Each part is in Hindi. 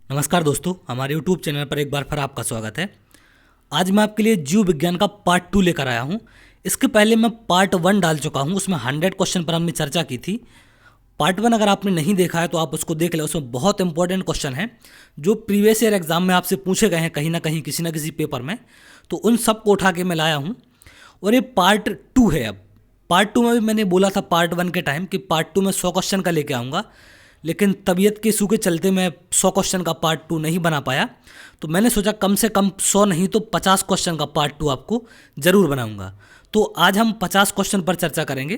नमस्कार दोस्तों, हमारे YouTube चैनल पर एक बार फिर आपका स्वागत है। आज मैं आपके लिए जीव विज्ञान का पार्ट 2 लेकर आया हूं। इसके पहले मैं पार्ट 1 डाल चुका हूं, उसमें 100 क्वेश्चन पर हमने चर्चा की थी। पार्ट 1 अगर आपने नहीं देखा है तो आप उसको देख लें, उसमें बहुत इंपॉर्टेंट क्वेश्चन हैं जो प्रीवियस ईयर एग्जाम में आपसे पूछे गए हैं कहीं ना कहीं किसी ना किसी पेपर में। तो उन सब को उठा के मैं लाया हूँ और ये पार्ट 2 है। अब पार्ट 2 में भी मैंने बोला था पार्ट 1 के टाइम कि पार्ट 2 में 100 क्वेश्चन का लेके आऊँगा, लेकिन तबीयत के इशू के चलते मैं 100 क्वेश्चन का पार्ट 2 नहीं बना पाया। तो मैंने सोचा कम से कम 100 नहीं तो 50 क्वेश्चन का पार्ट 2 आपको ज़रूर बनाऊंगा। तो आज हम 50 क्वेश्चन पर चर्चा करेंगे।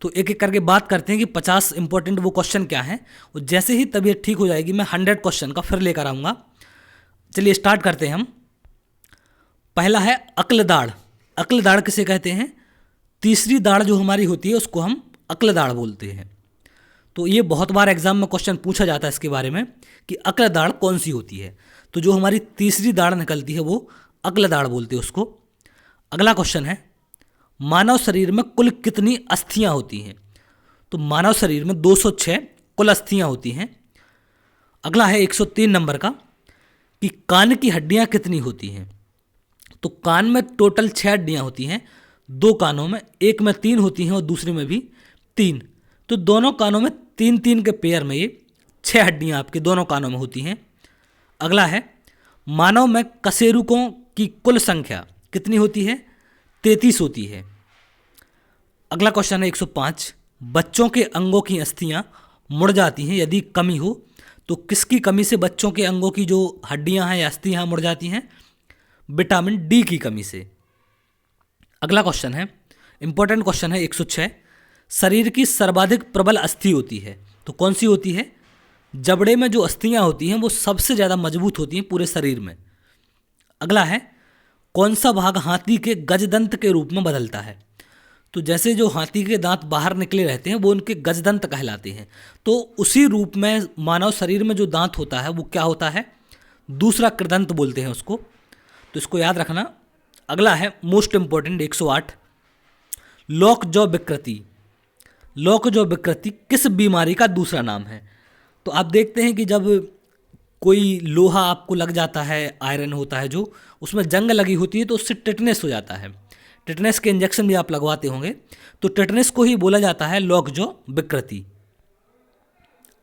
तो एक एक करके बात करते हैं कि 50 इंपॉर्टेंट वो क्वेश्चन क्या हैं, और जैसे ही तबीयत ठीक हो जाएगी मैं 100 क्वेश्चन का फिर लेकर आऊँगा। चलिए स्टार्ट करते हैं हम। पहला है अक्ल दाढ़। अक्ल दाढ़ किसे कहते हैं? तीसरी दाढ़ जो हमारी होती है उसको हम अक्ल दाढ़ बोलते हैं। तो ये बहुत बार एग्जाम में क्वेश्चन पूछा जाता है इसके बारे में कि अक्ल दाढ़ कौन सी होती है। तो जो हमारी तीसरी दाढ़ निकलती है वो अक्ल दाढ़ बोलते हैं उसको। अगला क्वेश्चन है, मानव शरीर में कुल कितनी अस्थियां होती हैं? तो मानव शरीर में 206 कुल अस्थियां होती हैं। अगला है 103 नंबर का कि कान की हड्डियां कितनी होती हैं? तो कान में टोटल 6 हड्डियां होती हैं। 2 कानों में, एक में 3 होती हैं और दूसरे में भी 3। तो दोनों कानों में 3-3 के पेयर में ये 6 हड्डियां आपके दोनों कानों में होती हैं। अगला है, मानव में कशेरुकों की कुल संख्या कितनी होती है? 33 होती है। अगला क्वेश्चन है 105, बच्चों के अंगों की अस्थियां मुड़ जाती हैं यदि कमी हो। तो किसकी कमी से बच्चों के अंगों की जो हड्डियां हैं या अस्थियां मुड़ जाती हैं? विटामिन डी की कमी से। अगला क्वेश्चन है, इंपॉर्टेंट क्वेश्चन है 106, शरीर की सर्वाधिक प्रबल अस्थि होती है तो कौन सी होती है? जबड़े में जो अस्थियां होती हैं वो सबसे ज़्यादा मजबूत होती हैं पूरे शरीर में। अगला है, कौन सा भाग हाथी के गजदंत के रूप में बदलता है? तो जैसे जो हाथी के दांत बाहर निकले रहते हैं वो उनके गजदंत कहलाते हैं। तो उसी रूप में मानव शरीर में जो दांत होता है वो क्या होता है? दूसरा कृदंत बोलते हैं उसको। तो इसको याद रखना। अगला है मोस्ट इंपॉर्टेंट 108, लॉकजॉ विकृति। लॉकजॉ विकृति किस बीमारी का दूसरा नाम है? तो आप देखते हैं कि जब कोई लोहा आपको लग जाता है, आयरन होता है जो, उसमें जंग लगी होती है तो उससे टिटनेस हो जाता है। टिटनेस के इंजेक्शन भी आप लगवाते होंगे, तो टिटनेस को ही बोला जाता है लॉकजॉ विकृति।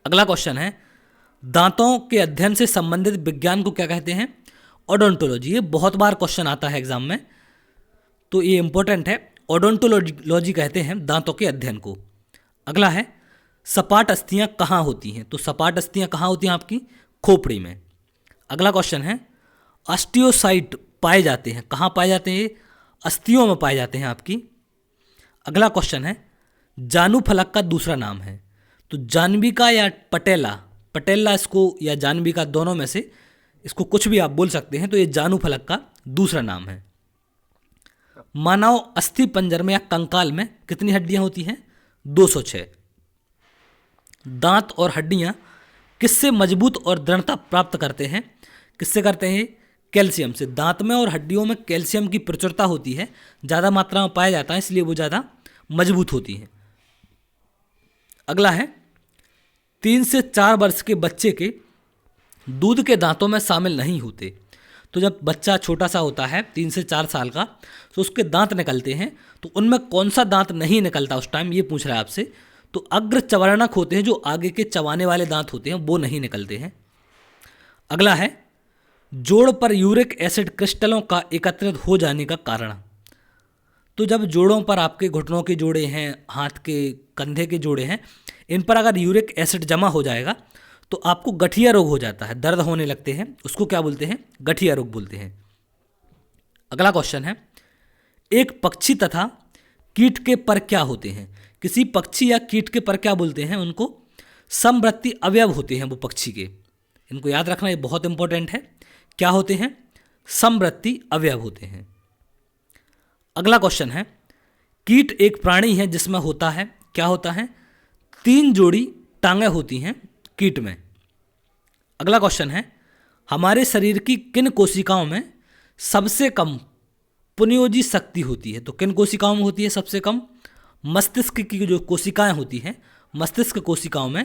अगला क्वेश्चन है, दांतों के अध्ययन से संबंधित विज्ञान को क्या कहते हैं? ओडोंटोलॉजी। ये बहुत बार क्वेश्चन आता है एग्जाम में, तो ये इंपॉर्टेंट है। ओडोंटोलॉजी कहते हैं दांतों के अध्ययन को। अगला है, सपाट अस्थियां कहाँ होती हैं? तो सपाट अस्थियां कहाँ होती हैं आपकी? खोपड़ी में। अगला क्वेश्चन है, ऑस्टियोसाइट पाए जाते हैं कहाँ पाए जाते हैं? अस्थियों में पाए जाते हैं आपकी। अगला क्वेश्चन है, जानू फलक का दूसरा नाम है? तो जानविका या पटेला, पटेला इसको या जानविका दोनों में से इसको कुछ भी आप बोल सकते हैं। तो ये जानू फलक का दूसरा नाम है। मानव अस्थि पंजर में या कंकाल में कितनी हड्डियां होती हैं? 206। दांत और हड्डियां किससे मजबूत और दृढ़ता प्राप्त करते हैं? किससे करते हैं? कैल्शियम से। दांत में और हड्डियों में कैल्शियम की प्रचुरता होती है, ज़्यादा मात्रा में पाया जाता है, इसलिए वो ज़्यादा मजबूत होती है। अगला है, 3 से 4 वर्ष के बच्चे के दूध के दांतों में शामिल नहीं होते। तो जब बच्चा छोटा सा होता है 3 से 4 साल का, तो उसके दांत निकलते हैं, तो उनमें कौन सा दांत नहीं निकलता उस टाइम, ये पूछ रहा है आपसे। तो अग्र चवर्णक होते हैं, जो आगे के चबाने वाले दांत होते हैं वो नहीं निकलते हैं। अगला है, जोड़ पर यूरिक एसिड क्रिस्टलों का एकत्रित हो जाने का कारण। तो जब जोड़ों पर, आपके घुटनों के जोड़े हैं, हाथ के कंधे के जोड़े हैं, इन पर अगर यूरिक एसिड जमा हो जाएगा तो आपको गठिया रोग हो जाता है, दर्द होने लगते हैं, उसको क्या बोलते हैं? गठिया रोग बोलते हैं। अगला क्वेश्चन है, एक पक्षी तथा कीट के पर क्या होते हैं? किसी पक्षी या कीट के पर क्या बोलते हैं? उनको समवृत्ति अवयव होते हैं वो पक्षी के। इनको याद रखना, ये बहुत इंपॉर्टेंट है। क्या होते हैं? समवृत्ति अवयव होते हैं। अगला क्वेश्चन है, कीट एक प्राणी है जिसमें होता है, क्या होता है? 3 जोड़ी टांगें होती हैं कीट में। अगला क्वेश्चन है, हमारे शरीर की किन कोशिकाओं में सबसे कम पुनयोजी शक्ति होती है? तो किन कोशिकाओं में होती है सबसे कम? मस्तिष्क की जो कोशिकाएं होती हैं, मस्तिष्क कोशिकाओं में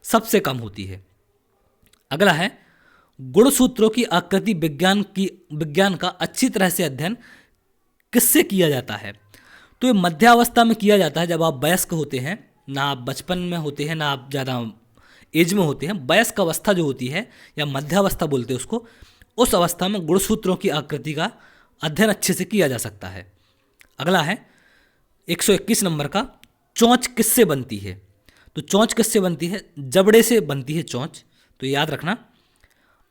सबसे कम होती है। अगला है, गुणसूत्रों की आकृति विज्ञान का अच्छी तरह से अध्ययन किससे किया जाता है? तो ये मध्यावस्था में किया जाता है, जब आप वयस्क होते हैं, ना आप बचपन में होते हैं ना आप ज़्यादा एज में होते हैं। वयस्क अवस्था जो होती है या मध्यावस्था बोलते हैं उसको, उस अवस्था में गुणसूत्रों की आकृति का अध्ययन अच्छे से किया जा सकता है। अगला है 121 नंबर का, चोंच किससे बनती है? तो चोंच किससे बनती है? जबड़े से बनती है चोंच, तो याद रखना।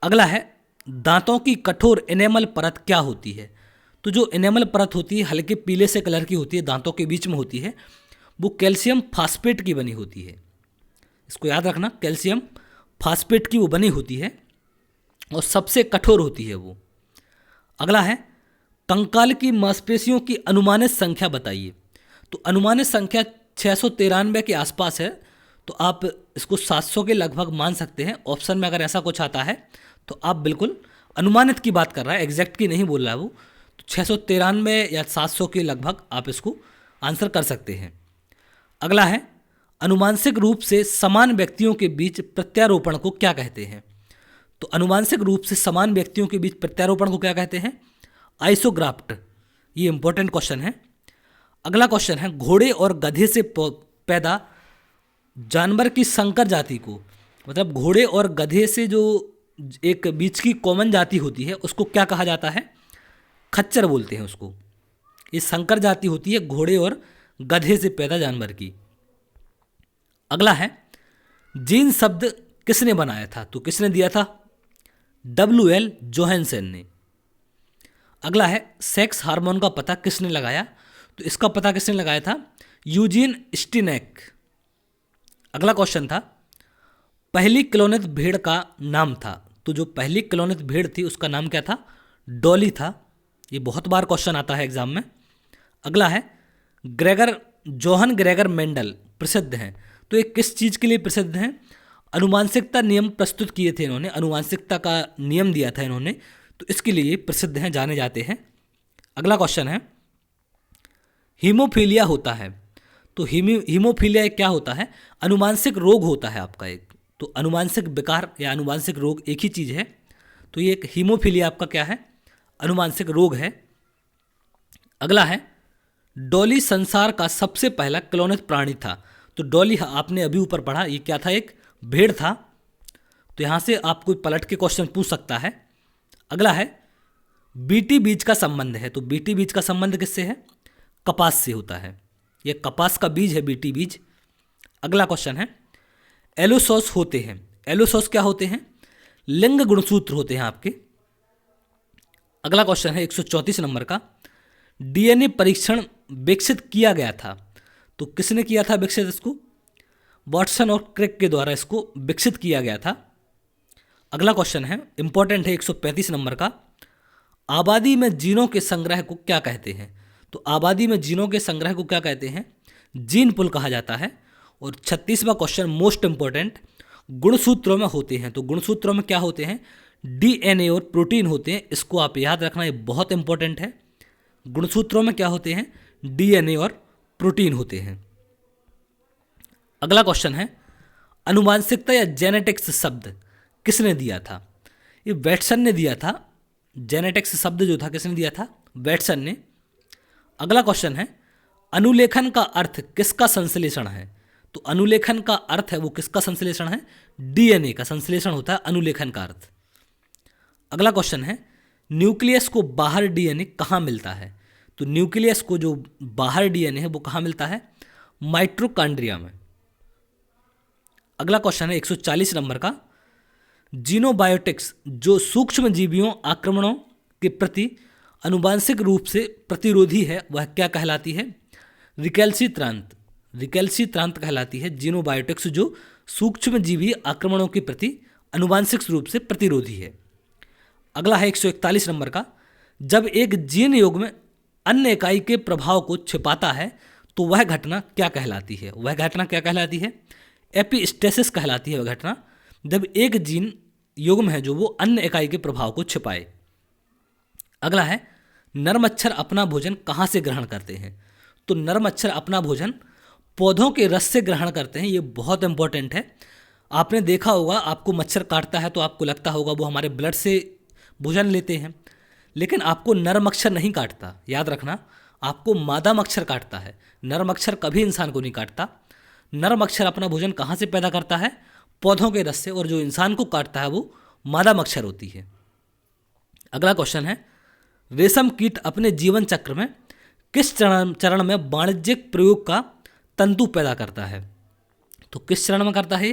अगला है, दांतों की कठोर एनेमल परत क्या होती है? तो जो एनेमल परत होती है हल्के पीले से कलर की होती है, दांतों के बीच में होती है, वो कैल्शियम फास्फेट की बनी होती है। इसको याद रखना, कैल्शियम फास्फेट की वो बनी होती है और सबसे कठोर होती है वो। अगला है, कंकाल की मांसपेशियों की अनुमानित संख्या बताइए। तो अनुमानित संख्या 693 के आसपास है, तो आप इसको 700 के लगभग मान सकते हैं। ऑप्शन में अगर ऐसा कुछ आता है तो आप बिल्कुल अनुमानित की बात कर रहा है, एग्जैक्ट की नहीं बोल रहा है वो। तो 693 या 700 के लगभग आप इसको आंसर कर सकते हैं। अगला है, अनुमानसिक रूप से समान व्यक्तियों के बीच प्रत्यारोपण को क्या कहते हैं? तो अनुमानसिक रूप से समान व्यक्तियों के बीच प्रत्यारोपण को क्या कहते हैं? आइसोग्राफ्ट। ये इंपॉर्टेंट क्वेश्चन है। अगला क्वेश्चन है, घोड़े और गधे से पैदा जानवर की संकर जाति को, मतलब घोड़े और गधे से जो एक बीच की कॉमन जाति होती है उसको क्या कहा जाता है? खच्चर बोलते हैं उसको। ये संकर जाति होती है घोड़े और गधे से पैदा जानवर की। अगला है, जीन शब्द किसने बनाया था? तो किसने दिया था? WL जोहानसन ने। अगला है, सेक्स हार्मोन का पता किसने लगाया? तो इसका पता किसने लगाया था? यूजीन स्टीनेक। अगला क्वेश्चन था, पहली क्लोनित भेड़ का नाम था। तो जो पहली क्लोनित भेड़ थी उसका नाम क्या था? डॉली था। ये बहुत बार क्वेश्चन आता है एग्जाम में। अगला है, जोहन ग्रेगर मेंडल प्रसिद्ध हैं। तो ये किस चीज़ के लिए प्रसिद्ध हैं? अनुवांशिकता नियम प्रस्तुत किए थे इन्होंने, अनुवांशिकता का नियम दिया था इन्होंने, तो इसके लिए प्रसिद्ध हैं, जाने जाते हैं। अगला क्वेश्चन है, हीमोफीलिया होता है। तो हीमोफीलिया क्या होता है? अनुवांशिक रोग होता है आपका एक। तो अनुवांशिक विकार या अनुवांशिक रोग एक ही चीज़ है। तो ये एक हीमोफीलिया आपका क्या है? अनुवांशिक रोग है। अगला है, डॉली संसार का सबसे पहला क्लोनित प्राणी था। तो डॉली आपने अभी ऊपर पढ़ा, ये क्या था? एक भेड़ था। तो यहाँ से आप कोई पलट के क्वेश्चन पूछ सकता है। अगला है, बीटी बीज का संबंध है। तो बीटी बीज का संबंध किससे है? कपास से होता है। ये कपास का बीज है बीटी बीज। अगला क्वेश्चन है, एलोसोस होते हैं। एलोसोस क्या होते हैं? लिंग गुणसूत्र होते हैं आपके। अगला क्वेश्चन है 134 नंबर का, डीएनए परीक्षण विकसित किया गया था। तो किसने किया था विकसित इसको? वाटसन और क्रिक के द्वारा इसको विकसित किया गया था। अगला क्वेश्चन है, इंपॉर्टेंट है, 135 नंबर का, आबादी में जीनों के संग्रह को क्या कहते हैं? तो आबादी में जीनों के संग्रह को क्या कहते हैं? जीन पुल कहा जाता है। और 36वां क्वेश्चन मोस्ट इंपॉर्टेंट, गुणसूत्रों में होते हैं। तो गुणसूत्रों में क्या होते हैं? डीएनए और प्रोटीन होते हैं। इसको आप याद रखना, ये बहुत इंपॉर्टेंट है। गुणसूत्रों में क्या होते हैं? डीएनए और प्रोटीन होते हैं। अगला क्वेश्चन है, अनुवांशिकता या जेनेटिक्स शब्द किसने दिया था? ये वैटसन ने दिया था। जेनेटिक्स शब्द जो था किसने दिया था? वैटसन ने। अगला क्वेश्चन है, अनुलेखन का अर्थ किसका संश्लेषण है? तो अनुलेखन का अर्थ है वो किसका संश्लेषण है? डीएनए का संश्लेषण होता है अनुलेखन का अर्थ। अगला क्वेश्चन है, न्यूक्लियस को बाहर डीएनए कहाँ मिलता है? तो न्यूक्लियस को जो बाहर डीएनए है वो कहाँ मिलता है? माइटोकॉन्ड्रिया में। अगला क्वेश्चन है 140 नंबर का, जीनोबायोटिक्स जो सूक्ष्म जीवियों आक्रमणों के प्रति अनुवांशिक रूप से प्रतिरोधी है वह क्या कहलाती है? रिकैल्सिट्रांत। रिकैल्सिट्रांत कहलाती है जीनोबायोटिक्स जो सूक्ष्म जीवी आक्रमणों के प्रति अनुवांशिक रूप से प्रतिरोधी है। अगला है 141 नंबर का, जब एक जीन युग्म अन्य इकाई के प्रभाव को छिपाता है तो वह घटना क्या कहलाती है? वह घटना क्या कहलाती है? एपिस्टेसिस कहलाती है वह घटना, जब एक जीन युग्म है जो वो अन्य इकाई के प्रभाव को छिपाए। अगला है, नर मच्छर अपना भोजन कहाँ से ग्रहण करते हैं? तो नर मच्छर अपना भोजन पौधों के रस से ग्रहण करते हैं। ये बहुत इंपॉर्टेंट है। आपने देखा होगा, आपको मच्छर काटता है तो आपको लगता होगा वो हमारे ब्लड से भोजन लेते हैं, लेकिन आपको नर मच्छर नहीं काटता। याद रखना, आपको मादा मच्छर काटता है, नर मच्छर कभी इंसान को नहीं काटता। नर मच्छर अपना भोजन कहाँ से पैदा करता है? पौधों के रस से, और जो इंसान को काटता है वो मादा मच्छर होती है। अगला क्वेश्चन है, रेशम कीट अपने जीवन चक्र में किस चरण में वाणिज्यिक प्रयोग का तंतु पैदा करता है? तो किस चरण में करता है?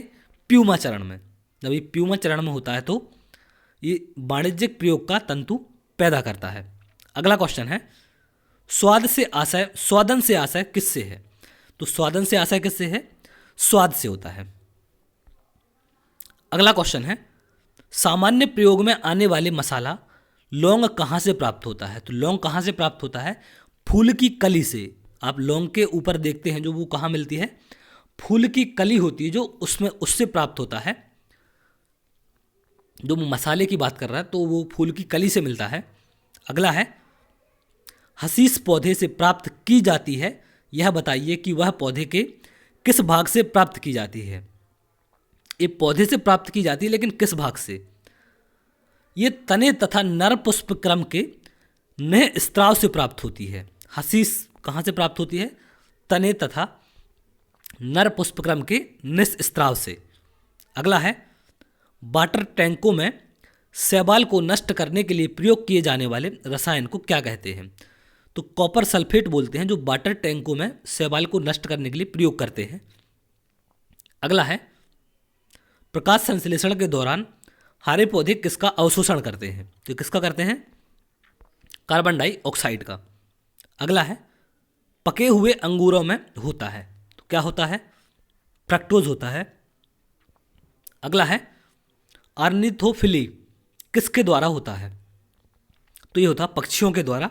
प्यूमा चरण में। जब ये प्यूमा चरण में होता है तो ये वाणिज्यिक प्रयोग का तंतु पैदा करता है। अगला क्वेश्चन है, स्वादन से आशय किससे है? तो स्वादन से आशय किससे है? स्वाद से होता है। अगला क्वेश्चन है, सामान्य प्रयोग में आने वाले मसाला लौंग कहाँ से प्राप्त होता है? तो लौंग कहाँ से प्राप्त होता है? फूल की कली से। आप लौंग के ऊपर देखते हैं जो वो कहाँ मिलती है? फूल की कली होती है जो उसमें, उससे प्राप्त होता है। जो मसाले की बात कर रहा है तो वो फूल की कली से मिलता है। अगला है, हसीस पौधे से प्राप्त की जाती है, यह बताइए कि वह पौधे के किस भाग से प्राप्त की जाती है? ये पौधे से प्राप्त की जाती है, लेकिन किस भाग से? ये तने तथा नर पुष्प क्रम के नए स्त्राव से प्राप्त होती है। हसीस कहाँ से प्राप्त होती है? तने तथा नर पुष्पक्रम के निस्त्राव से। अगला है, वाटर टैंकों में शैवाल को नष्ट करने के लिए प्रयोग किए जाने वाले रसायन को क्या कहते हैं? तो कॉपर सल्फेट बोलते हैं, जो वाटर टैंकों में शैवाल को नष्ट करने के लिए प्रयोग करते हैं। अगला है, प्रकाश संश्लेषण के दौरान हरे पौधे किसका अवशोषण करते हैं? तो किसका करते हैं? कार्बन डाइऑक्साइड का। अगला है, पके हुए अंगूरों में होता है, तो क्या होता है? फ्रक्टोज होता है। अगला है, ऑर्निथोफिली किसके द्वारा होता है? तो ये होता है पक्षियों के द्वारा।